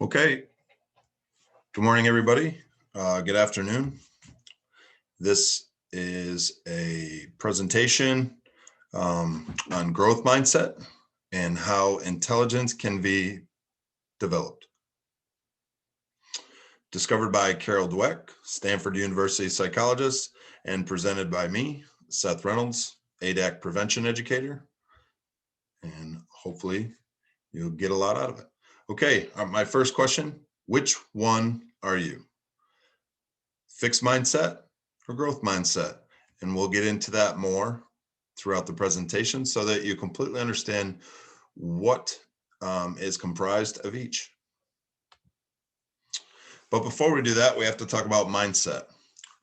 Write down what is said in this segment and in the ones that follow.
Okay. Good morning, everybody. Good afternoon. This is a presentation on growth mindset and how intelligence can be developed. Discovered by Carol Dweck, Stanford University psychologist, and presented by me, Seth Reynolds, ADAC prevention educator. And hopefully you'll get a lot out of it. Okay, my first question, which one are you? Fixed mindset or growth mindset? And we'll get into that more throughout the presentation so that you completely understand what is comprised of each. But before we do that, we have to talk about mindset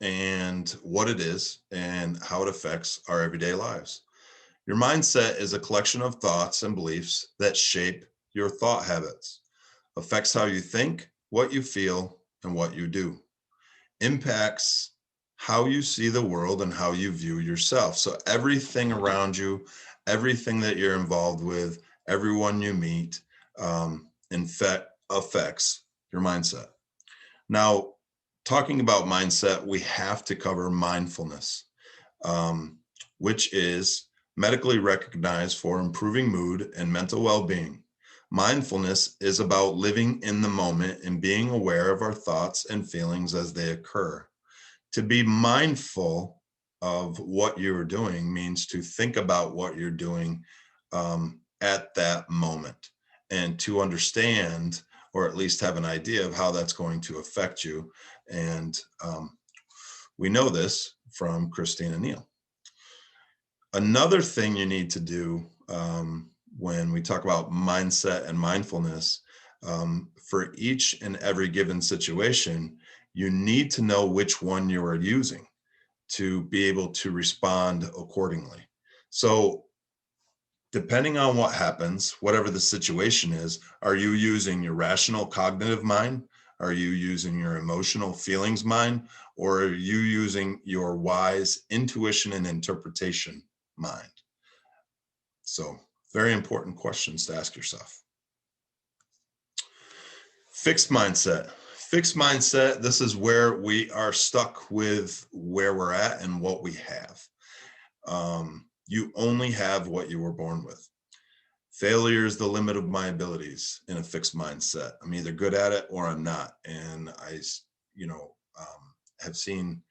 and what it is and how it affects our everyday lives. Your mindset is a collection of thoughts and beliefs that shape your thought habits, affects how you think, what you feel, and what you do, impacts how you see the world and how you view yourself. So everything around you, everything that you're involved with, everyone you meet, in fact, affects your mindset. Now, talking about mindset, we have to cover mindfulness, which is medically recognized for improving mood and mental well-being. Mindfulness is about living in the moment and being aware of our thoughts and feelings as they occur. To be mindful of what you're doing means to think about what you're doing at that moment and to understand, or at least have an idea of how that's going to affect you. And we know this from Christine and Neil. Another thing you need to do when we talk about mindset and mindfulness, for each and every given situation, you need to know which one you are using to be able to respond accordingly. So depending on what happens, whatever the situation is, are you using your rational cognitive mind? Are you using your emotional feelings mind? Or are you using your wise intuition and interpretation mind? So very important questions to ask yourself. Fixed mindset. Fixed mindset, this is where we are stuck with where we're at and what we have. You only have what you were born with. Failure is the limit of my abilities in a fixed mindset. I'm either good at it or I'm not. And I, have seen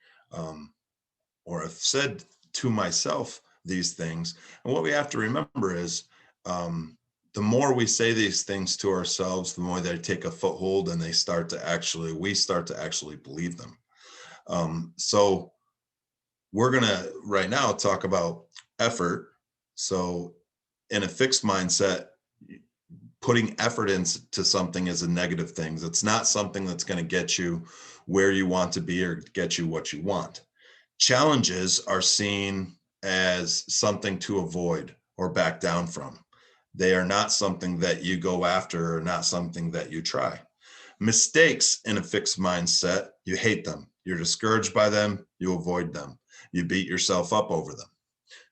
or have said to myself these things. And what we have to remember is the more we say these things to ourselves, the more they take a foothold and we start to actually believe them. So we're going to right now talk about effort. So in a fixed mindset, putting effort into something is a negative thing. It's not something that's going to get you where you want to be or get you what you want. Challenges are seen as something to avoid or back down from. They are not something that you go after or not something that you try. Mistakes in a fixed mindset, you hate them. You're discouraged by them. You avoid them. You beat yourself up over them.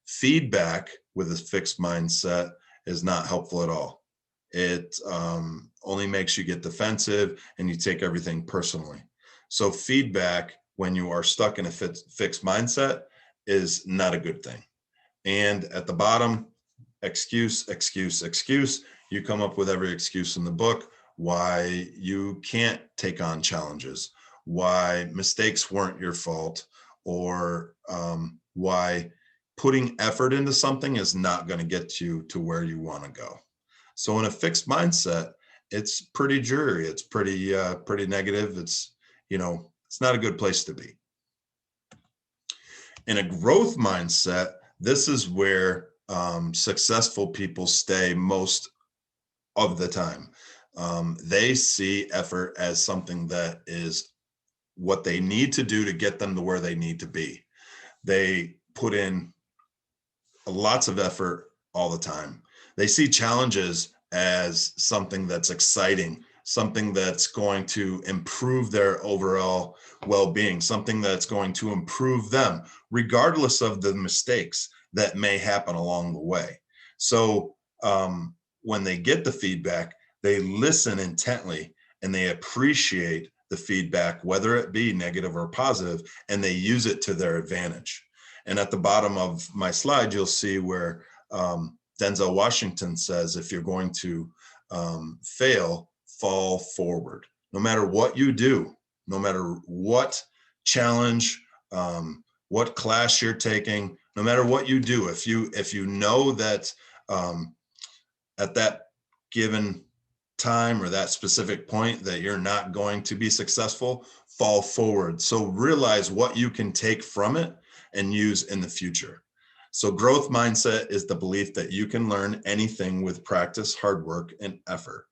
Feedback with a fixed mindset is not helpful at all. It only makes you get defensive and you take everything personally. So feedback when you are stuck in a fixed mindset is not a good thing. And at the bottom, excuse. You come up with every excuse in the book why you can't take on challenges, why mistakes weren't your fault, or why putting effort into something is not going to get you to where you want to go. So in a fixed mindset, it's pretty dreary. It's pretty negative. It's not a good place to be. In a growth mindset, this is where successful people stay most of the time. They see effort as something that is what they need to do to get them to where they need to be. They put in lots of effort all the time. They see challenges as something that's exciting, something that's going to improve their overall well-being, something that's going to improve them, regardless of the mistakes that may happen along the way. So when they get the feedback, they listen intently and they appreciate the feedback, whether it be negative or positive, and they use it to their advantage. And at the bottom of my slide, you'll see where Denzel Washington says, if you're going to fail, fall forward. No matter what you do, no matter what challenge, what class you're taking, no matter what you do, if you know that at that given time or that specific point that you're not going to be successful, fall forward. So realize what you can take from it and use in the future. So growth mindset is the belief that you can learn anything with practice, hard work, and effort.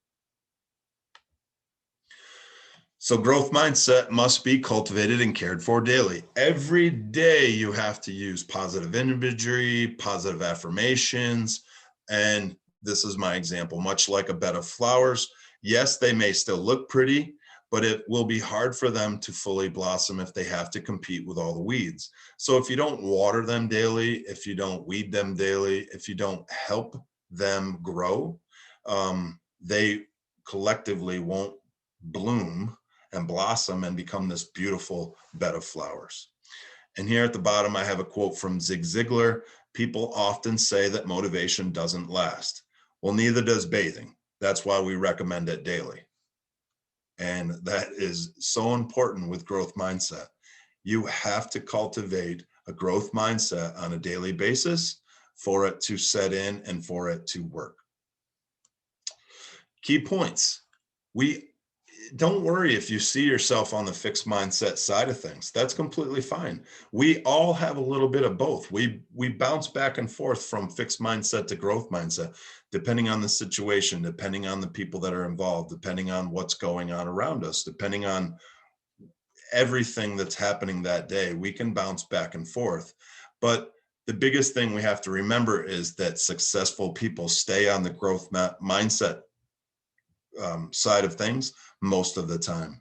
So growth mindset must be cultivated and cared for daily. Every day you have to use positive imagery, positive affirmations, and this is my example, much like a bed of flowers. Yes, they may still look pretty, but it will be hard for them to fully blossom if they have to compete with all the weeds. So if you don't water them daily, if you don't weed them daily, if you don't help them grow, they collectively won't bloom and blossom and become this beautiful bed of flowers. And here at the bottom, I have a quote from Zig Ziglar. People often say that motivation doesn't last. Well, neither does bathing. That's why we recommend it daily. And that is so important with growth mindset. You have to cultivate a growth mindset on a daily basis for it to set in and for it to work. Key points. Don't worry if you see yourself on the fixed mindset side of things. That's completely fine. We all have a little bit of both. We bounce back and forth from fixed mindset to growth mindset, depending on the situation, depending on the people that are involved, depending on what's going on around us, depending on everything that's happening that day. We can bounce back and forth. But the biggest thing we have to remember is that successful people stay on the growth mindset side of things most of the time.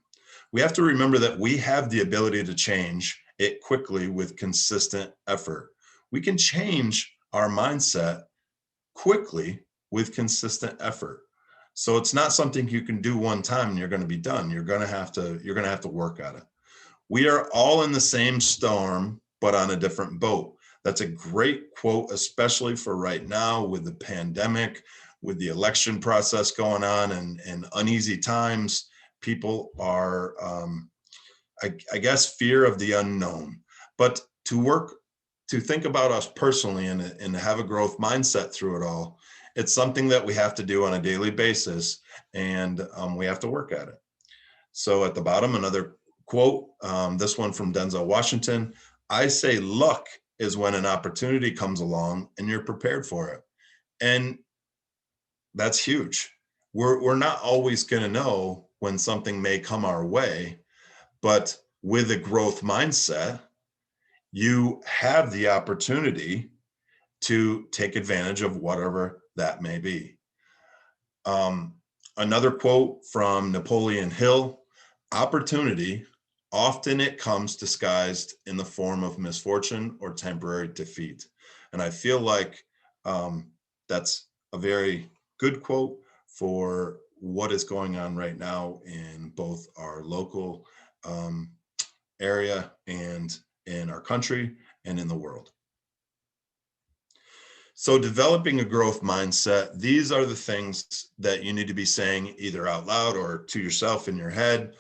We have to remember that we have the ability to change it quickly with consistent effort. We can change our mindset quickly with consistent effort. So it's not something you can do one time and you're going to be done. You're going to have to work at it. We are all in the same storm, but on a different boat. That's a great quote, especially for right now with the pandemic, with the election process going on and uneasy times. People are, I guess, fear of the unknown. But to think about us personally and have a growth mindset through it all, it's something that we have to do on a daily basis, and we have to work at it. So at the bottom, another quote, this one from Denzel Washington: I say luck is when an opportunity comes along and you're prepared for it. And that's huge. We're not always going to know when something may come our way, but with a growth mindset, you have the opportunity to take advantage of whatever that may be. Another quote from Napoleon Hill: opportunity, often it comes disguised in the form of misfortune or temporary defeat. And I feel like that's a very good quote for what is going on right now in both our local area and in our country and in the world. So developing a growth mindset, these are the things that you need to be saying either out loud or to yourself in your head.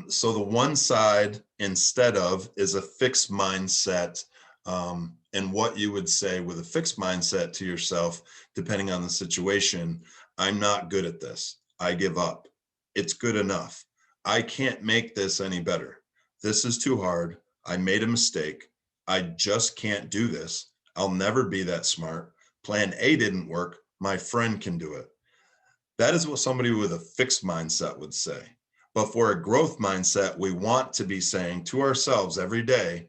So the one side instead of is a fixed mindset, and what you would say with a fixed mindset to yourself, depending on the situation: I'm not good at this. I give up. It's good enough. I can't make this any better. This is too hard. I made a mistake. I just can't do this. I'll never be that smart. Plan A didn't work. My friend can do it. That is what somebody with a fixed mindset would say. But for a growth mindset, we want to be saying to ourselves every day,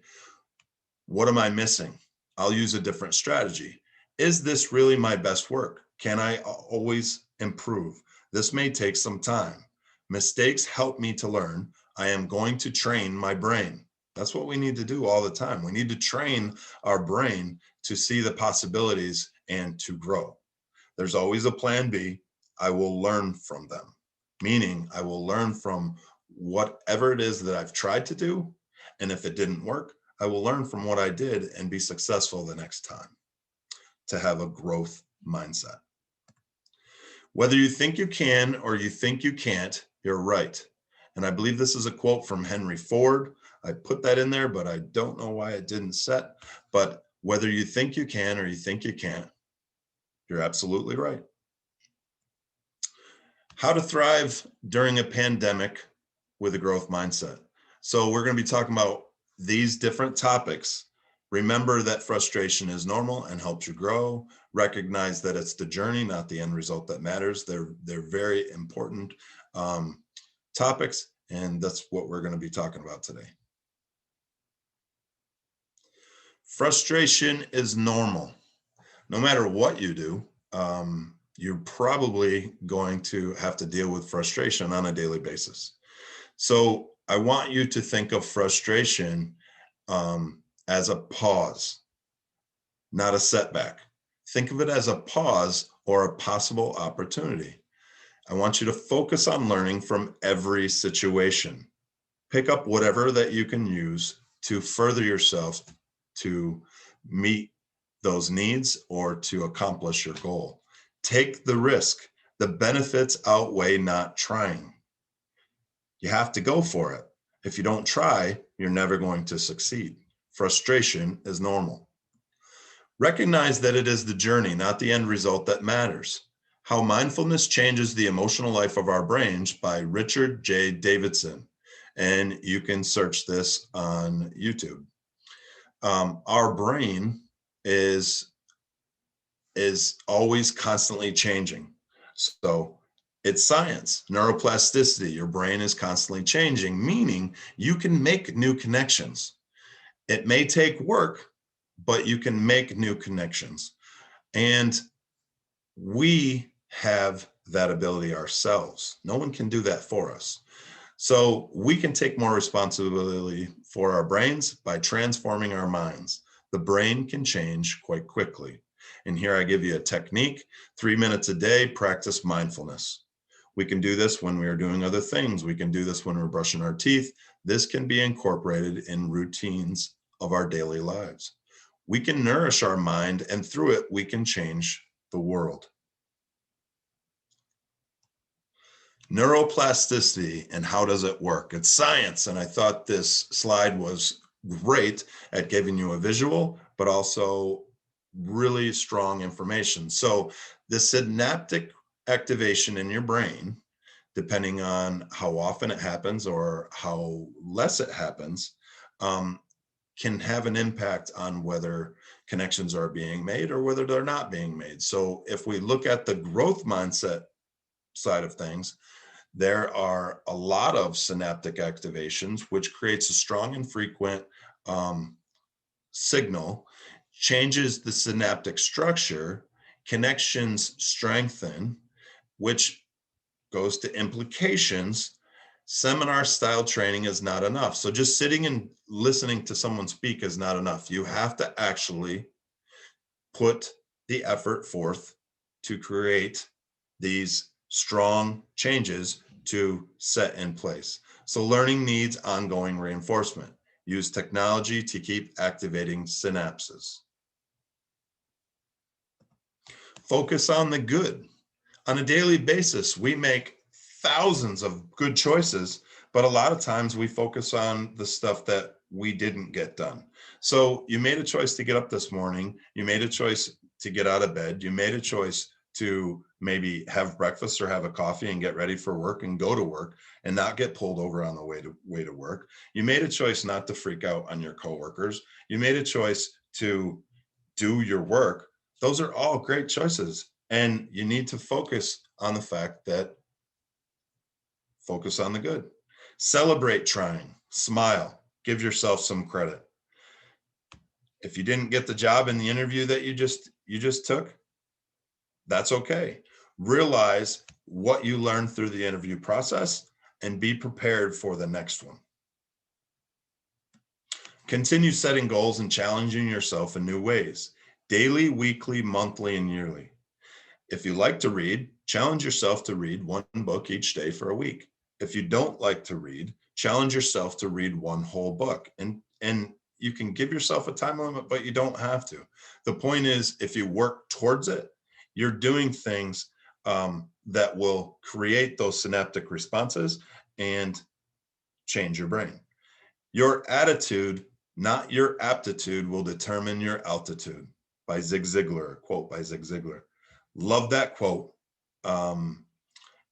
what am I missing? I'll use a different strategy. Is this really my best work? Can I always improve? This may take some time. Mistakes help me to learn. I am going to train my brain. That's what we need to do all the time. We need to train our brain to see the possibilities and to grow. There's always a plan B. I will learn from them. meaning I will learn from whatever it is that I've tried to do. And if it didn't work, I will learn from what I did and be successful the next time, to have a growth mindset. Whether you think you can or you think you can't, you're right. And I believe this is a quote from Henry Ford. I put that in there, but I don't know why it didn't set. But whether you think you can or you think you can't, you're absolutely right. How to thrive during a pandemic with a growth mindset. So we're going to be talking about these different topics. Remember that frustration is normal and helps you grow. Recognize that it's the journey, not the end result, that matters. They're very important topics, and that's what we're going to be talking about today. Frustration is normal. No matter what you do, you're probably going to have to deal with frustration on a daily basis. So I want you to think of frustration as a pause, not a setback. Think of it as a pause or a possible opportunity. I want you to focus on learning from every situation. Pick up whatever that you can use to further yourself to meet those needs or to accomplish your goal. Take the risk. The benefits outweigh not trying. You have to go for it. If you don't try, you're never going to succeed. Frustration is normal. Recognize that it is the journey, not the end result, that matters. How Mindfulness Changes the Emotional Life of Our Brains by Richard J. Davidson. And you can search this on YouTube. Our brain is always constantly changing. So it's science, neuroplasticity. Your brain is constantly changing, meaning you can make new connections. It may take work, but you can make new connections. And we have that ability ourselves. No one can do that for us. So we can take more responsibility for our brains by transforming our minds. The brain can change quite quickly. And here I give you a technique: 3 minutes a day, practice mindfulness. We can do this when we are doing other things. We can do this when we're brushing our teeth. This can be incorporated in routines of our daily lives. We can nourish our mind, and through it, we can change the world. Neuroplasticity, and how does it work? It's science, and I thought this slide was great at giving you a visual, but also really strong information. So the synaptic activation in your brain, depending on how often it happens or how less it happens, can have an impact on whether connections are being made or whether they're not being made. So if we look at the growth mindset side of things, there are a lot of synaptic activations, which creates a strong and frequent signal, changes the synaptic structure, connections strengthen, which goes to implications. Seminar style training is not enough. So just sitting and listening to someone speak is not enough. You have to actually put the effort forth to create these strong changes to set in place. So learning needs ongoing reinforcement. Use technology to keep activating synapses. Focus on the good. On a daily basis, we make thousands of good choices, but a lot of times we focus on the stuff that we didn't get done. So you made a choice to get up this morning. You made a choice to get out of bed. You made a choice to maybe have breakfast or have a coffee and get ready for work and go to work and not get pulled over on the way to work. You made a choice not to freak out on your coworkers. You made a choice to do your work. Those are all great choices. And you need to focus on the fact that focus on the good. Celebrate trying, smile, give yourself some credit. If you didn't get the job in the interview that you just took, that's okay. Realize what you learned through the interview process and be prepared for the next one. Continue setting goals and challenging yourself in new ways, daily, weekly, monthly, and yearly. If you like to read, challenge yourself to read one book each day for a week. If you don't like to read, challenge yourself to read one whole book. And you can give yourself a time limit, but you don't have to. The point is, if you work towards it, you're doing things that will create those synaptic responses and change your brain. Your attitude, not your aptitude, will determine your altitude, by Zig Ziglar, a quote by Zig Ziglar. Love that quote.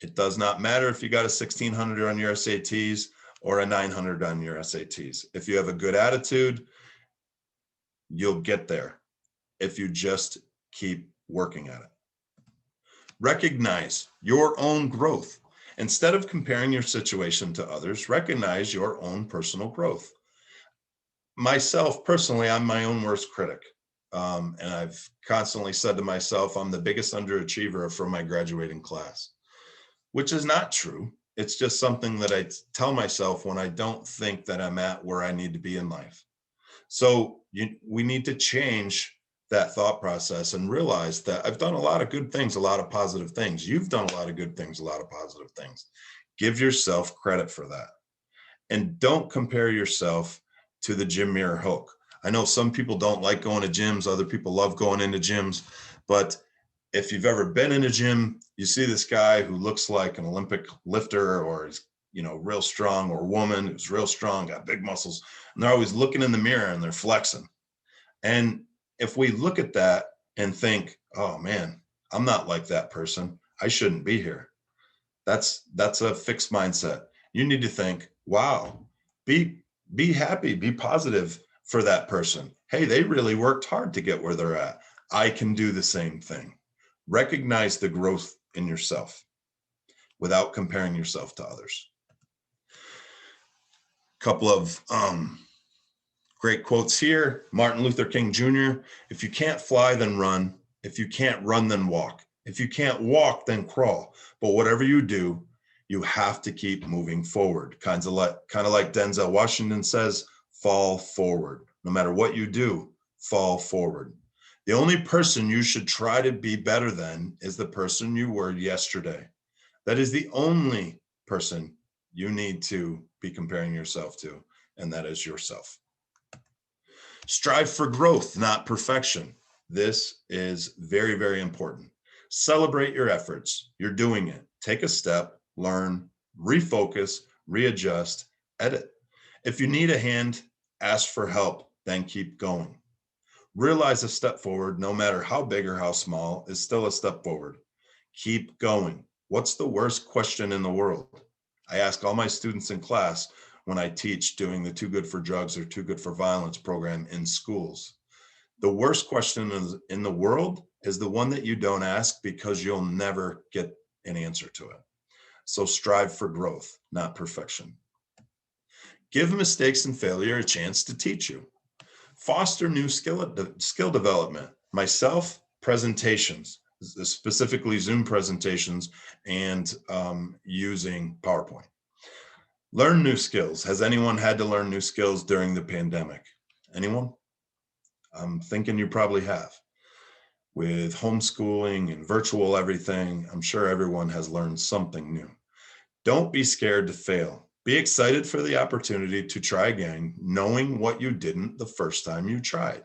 It does not matter if you got a 1600 on your SATs or a 900 on your SATs. If you have a good attitude, you'll get there if you just keep working at it. Recognize your own growth. Instead of comparing your situation to others, recognize your own personal growth. Myself, personally, I'm my own worst critic. And I've constantly said to myself, I'm the biggest underachiever from my graduating class, which is not true. It's just something that I tell myself when I don't think that I'm at where I need to be in life. So we need to change that thought process and realize that I've done a lot of good things, a lot of positive things. You've done a lot of good things, a lot of positive things. Give yourself credit for that. And don't compare yourself to the Jim Mirror Hulk. I know some people don't like going to gyms. Other people love going into gyms. But if you've ever been in a gym, you see this guy who looks like an Olympic lifter, or is, real strong, or a woman who's real strong, got big muscles, and they're always looking in the mirror and they're flexing. And if we look at that and think, oh man, I'm not like that person, I shouldn't be here. That's a fixed mindset. You need to think, wow, be happy, be positive for that person. Hey, they really worked hard to get where they're at. I can do the same thing. Recognize the growth in yourself without comparing yourself to others. Couple of great quotes here. Martin Luther King Jr., if you can't fly, then run. If you can't run, then walk. If you can't walk, then crawl. But whatever you do, you have to keep moving forward. Kind of like Denzel Washington says, fall forward. No matter what you do, fall forward. The only person you should try to be better than is the person you were yesterday. That is the only person you need to be comparing yourself to, and that is yourself. Strive for growth, not perfection. This is very, very important. Celebrate your efforts. You're doing it. Take a step, learn, refocus, readjust, edit. If you need a hand, ask for help, then keep going. Realize a step forward, no matter how big or how small, is still a step forward. Keep going. What's the worst question in the world? I ask all my students in class when I teach doing the Too Good for Drugs or Too Good for Violence program in schools. The worst question in the world is the one that you don't ask, because you'll never get an answer to it. So strive for growth, not perfection. Give mistakes and failure a chance to teach you. Foster new skill development. Myself, presentations, specifically Zoom presentations, and using PowerPoint. Learn new skills. Has anyone had to learn new skills during the pandemic? Anyone? I'm thinking you probably have. With homeschooling and virtual everything, I'm sure everyone has learned something new. Don't be scared to fail. Be excited for the opportunity to try again, knowing what you didn't the first time you tried.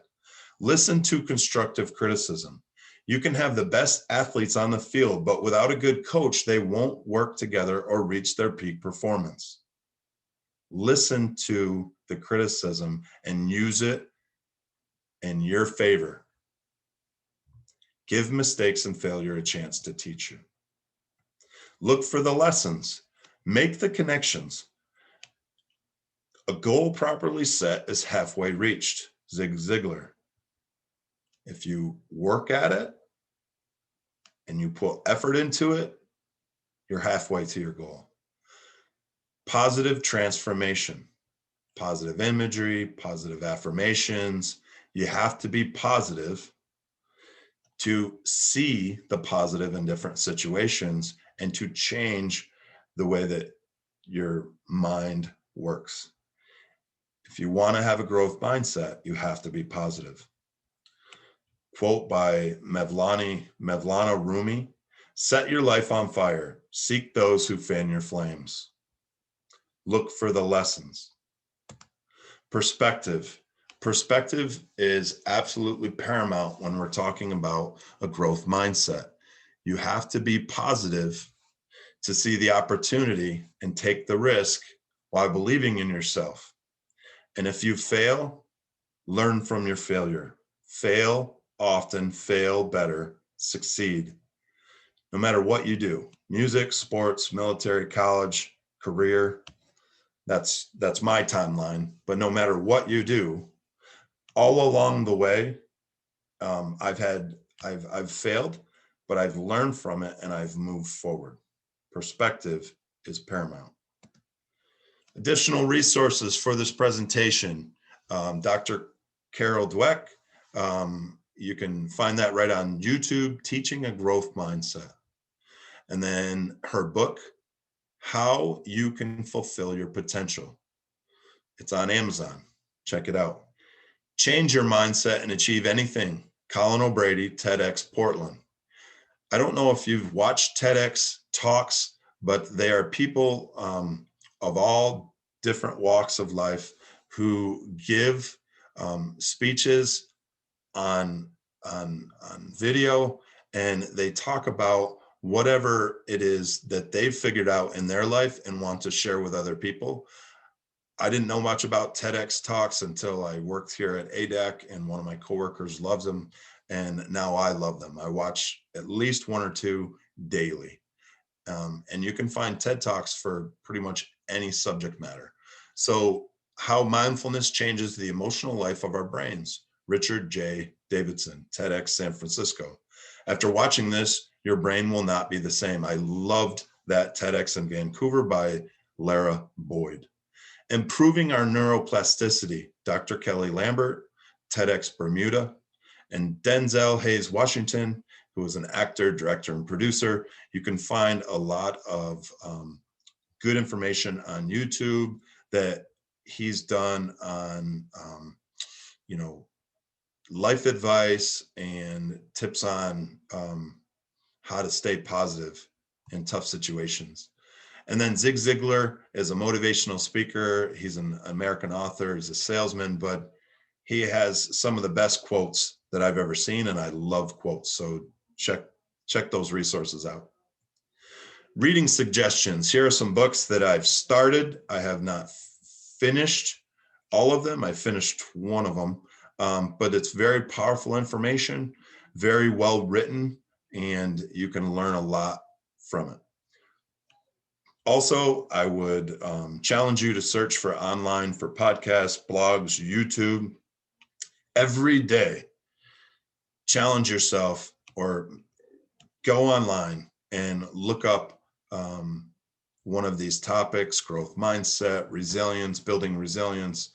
Listen to constructive criticism. You can have the best athletes on the field, but without a good coach, they won't work together or reach their peak performance. Listen to the criticism and use it in your favor. Give mistakes and failure a chance to teach you. Look for the lessons. Make the connections. A goal properly set is halfway reached. Zig Ziglar. If you work at it and you put effort into it, you're halfway to your goal. Positive transformation, positive imagery, positive affirmations. You have to be positive to see the positive in different situations and to change the way that your mind works. If you want to have a growth mindset, you have to be positive. Quote by Mevlana Rumi: "Set your life on fire. Seek those who fan your flames. Look for the lessons." Perspective. Perspective is absolutely paramount when we're talking about a growth mindset. You have to be positive to see the opportunity and take the risk while believing in yourself. And if you fail, learn from your failure. Fail often, fail better, succeed. No matter what you do, music, sports, military, college, career, that's my timeline. But no matter what you do, all along the way, I've failed, but I've learned from it and I've moved forward. Perspective is paramount. Additional resources for this presentation: Dr. Carol Dweck. You can find that right on YouTube, Teaching a Growth Mindset. And then her book, How You Can Fulfill Your Potential. It's on Amazon. Check it out. Change Your Mindset and Achieve Anything. Colin O'Brady, TEDx Portland. I don't know if you've watched TEDx talks, but they are people of all different walks of life who give speeches on video, and they talk about whatever it is that they've figured out in their life and want to share with other people. I didn't know much about TEDx talks until I worked here at ADAC, and one of my coworkers loves them, and now I love them. I watch at least one or two daily. And you can find TED Talks for pretty much any subject matter. So, how mindfulness changes the emotional life of our brains. Richard J. Davidson, TEDx San Francisco. After watching this, your brain will not be the same. I loved that TEDx in Vancouver by Lara Boyd. Improving our neuroplasticity, Dr. Kelly Lambert, TEDx Bermuda, and Denzel Hayes Washington, who is an actor, director, and producer. You can find a lot of good information on YouTube that he's done on, life advice and tips on how to stay positive in tough situations. And then Zig Ziglar is a motivational speaker. He's an American author. He's a salesman, but he has some of the best quotes that I've ever seen, and I love quotes. So check those resources out. Reading suggestions. Here are some books that I've started. I have not finished all of them. I finished one of them, but it's very powerful information, very well written, and you can learn a lot from it. Also, I would challenge you to search for online for podcasts, blogs, YouTube. Every day, challenge yourself or go online and look up one of these topics: growth mindset, resilience, building resilience,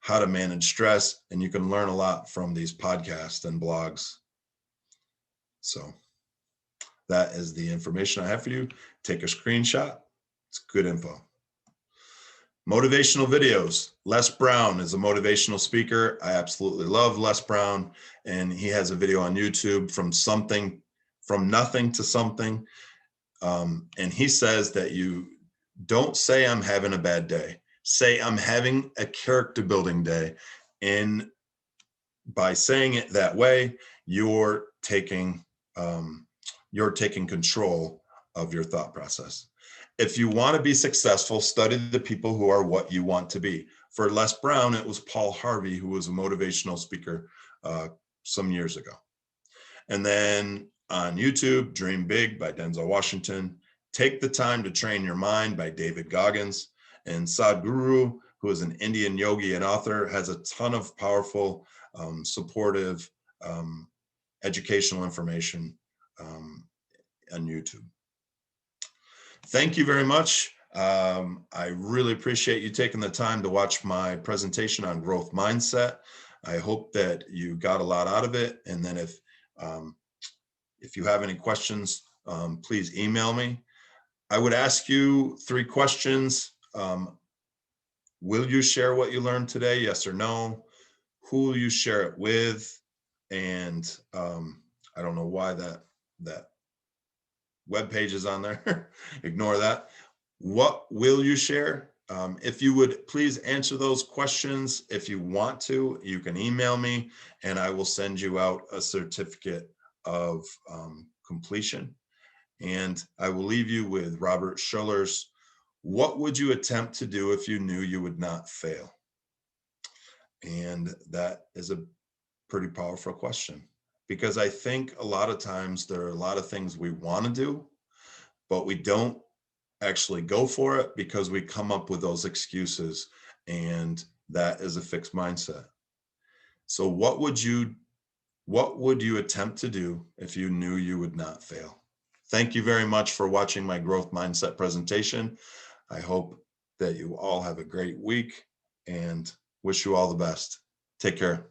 how to manage stress, and you can learn a lot from these podcasts and blogs. So that is the information I have for you. Take a screenshot. It's good info. Motivational videos. Les Brown is a motivational speaker. I absolutely love Les Brown, and he has a video on YouTube, from nothing to something. And he says that you don't say I'm having a bad day. Say I'm having a character building day. And by saying it that way, you're taking control of your thought process. If you want to be successful, study the people who are what you want to be. For Les Brown, it was Paul Harvey, who was a motivational speaker some years ago. And then on YouTube, Dream Big by Denzel Washington, Take the Time to Train Your Mind by David Goggins, and Sadhguru, who is an Indian yogi and author, has a ton of powerful, supportive, educational information on YouTube. Thank you very much. I really appreciate you taking the time to watch my presentation on growth mindset. I hope that you got a lot out of it. And then if you have any questions, please email me. I would ask you 3 questions. Will you share what you learned today? Yes or no? Who will you share it with? And I don't know why that web page is on there. Ignore that. What will you share? If you would please answer those questions. If you want to, you can email me and I will send you out a certificate of completion. And I will leave you with Robert Schuller's "What would you attempt to do if you knew you would not fail?" And that is a pretty powerful question, because I think a lot of times there are a lot of things we want to do, but we don't actually go for it because we come up with those excuses, and that is a fixed mindset. So what would you attempt to do if you knew you would not fail? Thank you very much for watching my growth mindset presentation. I hope that you all have a great week and wish you all the best. Take care.